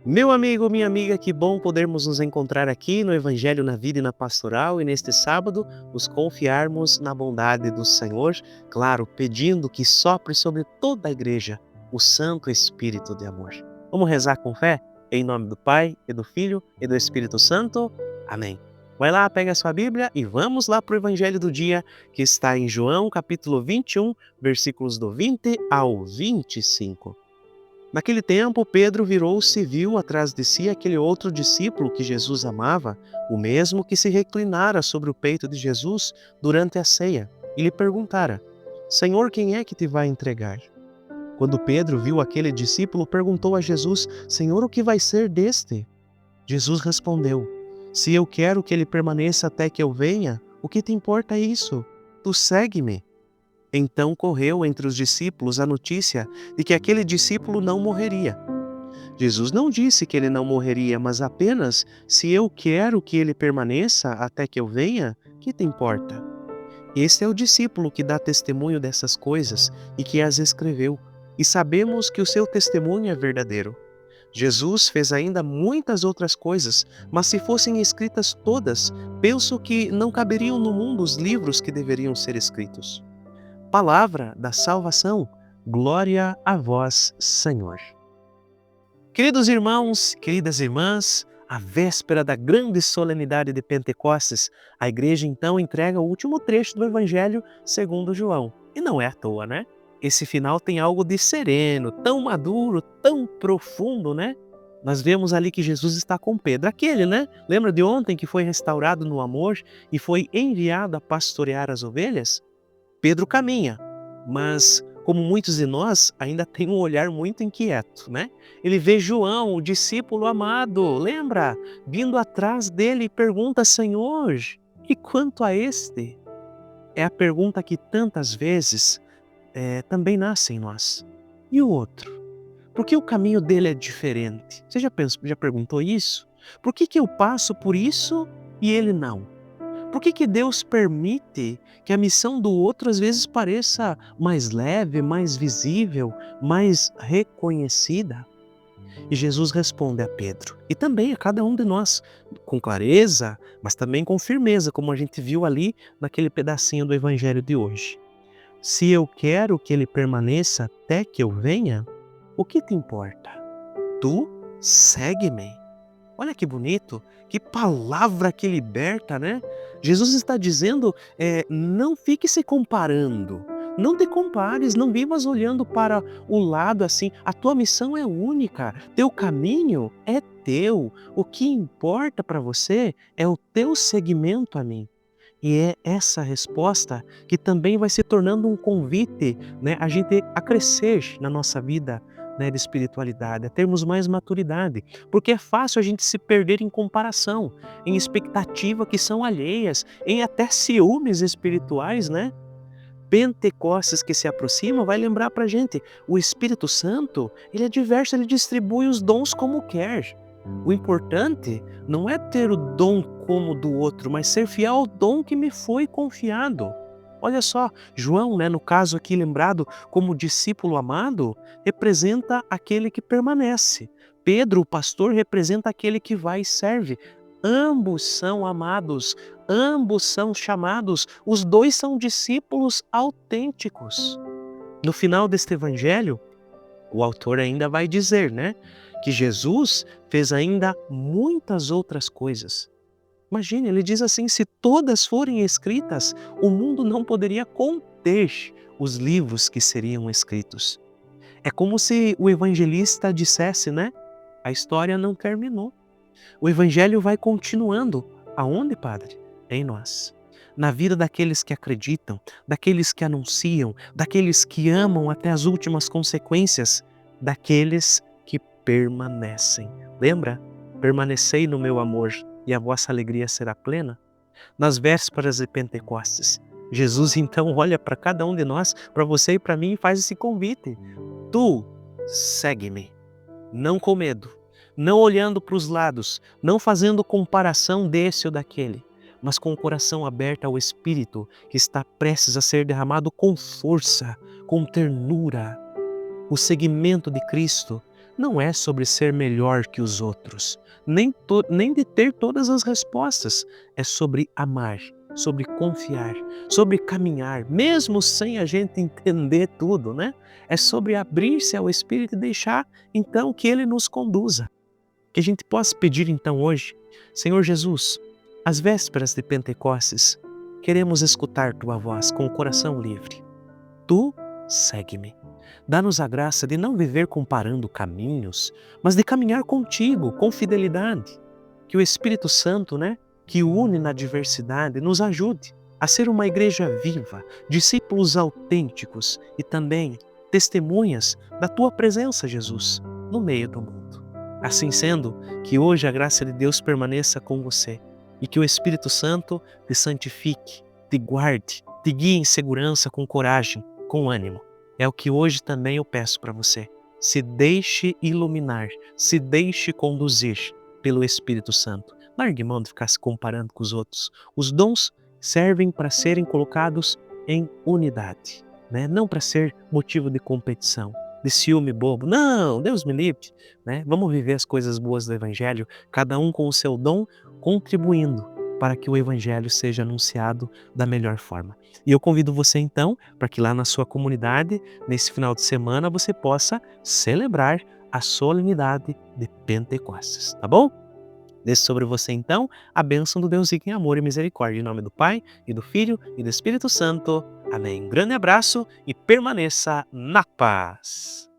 Meu amigo, minha amiga, que bom podermos nos encontrar aqui no Evangelho na Vida e na Pastoral e neste sábado nos confiarmos na bondade do Senhor, claro, pedindo que sopre sobre toda a igreja o Santo Espírito de amor. Vamos rezar com fé? Em nome do Pai, e do Filho e do Espírito Santo. Amém. Vai lá, pega a sua Bíblia e vamos lá para o Evangelho do dia, que está em João, capítulo 21, versículos do 20 ao 25. Naquele tempo, Pedro virou-se e viu atrás de si aquele outro discípulo que Jesus amava, o mesmo que se reclinara sobre o peito de Jesus durante a ceia, e lhe perguntara: Senhor, quem é que te vai entregar? Quando Pedro viu aquele discípulo, perguntou a Jesus: Senhor, o que vai ser deste? Jesus respondeu: Se eu quero que ele permaneça até que eu venha, o que te importa isso? Tu segue-me. Então correu entre os discípulos a notícia de que aquele discípulo não morreria. Jesus não disse que ele não morreria, mas apenas: se eu quero que ele permaneça até que eu venha, que te importa? Este é o discípulo que dá testemunho dessas coisas e que as escreveu, e sabemos que o seu testemunho é verdadeiro. Jesus fez ainda muitas outras coisas, mas se fossem escritas todas, penso que não caberiam no mundo os livros que deveriam ser escritos. Palavra da salvação, glória a vós, Senhor. Queridos irmãos, queridas irmãs, a véspera da grande solenidade de Pentecostes, a igreja então entrega o último trecho do Evangelho segundo João. E não é à toa, né? Esse final tem algo de sereno, tão maduro, tão profundo, né? Nós vemos ali que Jesus está com Pedro, aquele, né? Lembra de ontem que foi restaurado no amor e foi enviado a pastorear as ovelhas? Pedro caminha, mas como muitos de nós, ainda tem um olhar muito inquieto, né? Ele vê João, o discípulo amado, lembra? Vindo atrás dele e pergunta: Senhor, e quanto a este? É a pergunta que tantas vezes também nasce em nós. E o outro? Por que o caminho dele é diferente? Você já perguntou isso? Por que eu passo por isso e ele não? Por que Deus permite que a missão do outro às vezes pareça mais leve, mais visível, mais reconhecida? E Jesus responde a Pedro e também a cada um de nós, com clareza, mas também com firmeza, como a gente viu ali naquele pedacinho do Evangelho de hoje. Se eu quero que ele permaneça até que eu venha, o que te importa? Tu segue-me. Olha que bonito, que palavra que liberta, né? Jesus está dizendo, não fique se comparando, não te compares, não vivas olhando para o lado assim, a tua missão é única, teu caminho é teu, o que importa para você é o teu seguimento a mim. E é essa resposta que também vai se tornando um convite, né, a gente a crescer na nossa vida, né, de espiritualidade, a termos mais maturidade, porque é fácil a gente se perder em comparação, em expectativa que são alheias, em até ciúmes espirituais, né? Pentecostes que se aproxima vai lembrar pra gente, o Espírito Santo, ele é diverso, ele distribui os dons como quer. O importante não é ter o dom como o do outro, mas ser fiel ao dom que me foi confiado. Olha só, João, né, no caso aqui lembrado como discípulo amado, representa aquele que permanece. Pedro, o pastor, representa aquele que vai e serve. Ambos são amados, ambos são chamados, os dois são discípulos autênticos. No final deste evangelho, o autor ainda vai dizer, né, que Jesus fez ainda muitas outras coisas. Imagine, ele diz assim: se todas forem escritas, o mundo não poderia conter os livros que seriam escritos. É como se o evangelista dissesse, né? A história não terminou. O evangelho vai continuando. Aonde, Padre? Em nós. Na vida daqueles que acreditam, daqueles que anunciam, daqueles que amam até as últimas consequências, daqueles que permanecem. Lembra? Permanecei no meu amor e a vossa alegria será plena. Nas vésperas de Pentecostes, Jesus então olha para cada um de nós, para você e para mim, e faz esse convite. Tu segue-me, não com medo, não olhando para os lados, não fazendo comparação desse ou daquele, mas com o coração aberto ao Espírito que está prestes a ser derramado com força, com ternura. O seguimento de Cristo não é sobre ser melhor que os outros, nem de ter todas as respostas. É sobre amar, sobre confiar, sobre caminhar, mesmo sem a gente entender tudo, né? É sobre abrir-se ao Espírito e deixar, então, que Ele nos conduza. Que a gente possa pedir, então, hoje, Senhor Jesus, às vésperas de Pentecostes, queremos escutar Tua voz com o coração livre. Tu segue-me. Dá-nos a graça de não viver comparando caminhos, mas de caminhar contigo, com fidelidade. Que o Espírito Santo, né, que une na diversidade, nos ajude a ser uma igreja viva, discípulos autênticos e também testemunhas da Tua presença, Jesus, no meio do mundo. Assim sendo, que hoje a graça de Deus permaneça com você e que o Espírito Santo te santifique, te guarde, te guie em segurança, com coragem, com ânimo. É o que hoje também eu peço para você. Se deixe iluminar, se deixe conduzir pelo Espírito Santo. Largue mão de ficar se comparando com os outros. Os dons servem para serem colocados em unidade, né? Não para ser motivo de competição, de ciúme bobo. Não, Deus me livre, né? Vamos viver as coisas boas do Evangelho, cada um com o seu dom, contribuindo para que o Evangelho seja anunciado da melhor forma. E eu convido você então para que lá na sua comunidade, nesse final de semana, você possa celebrar a solenidade de Pentecostes, tá bom? Desça sobre você então a bênção do Deus rico em amor e misericórdia, em nome do Pai, e do Filho, e do Espírito Santo. Amém. Um grande abraço e permaneça na paz.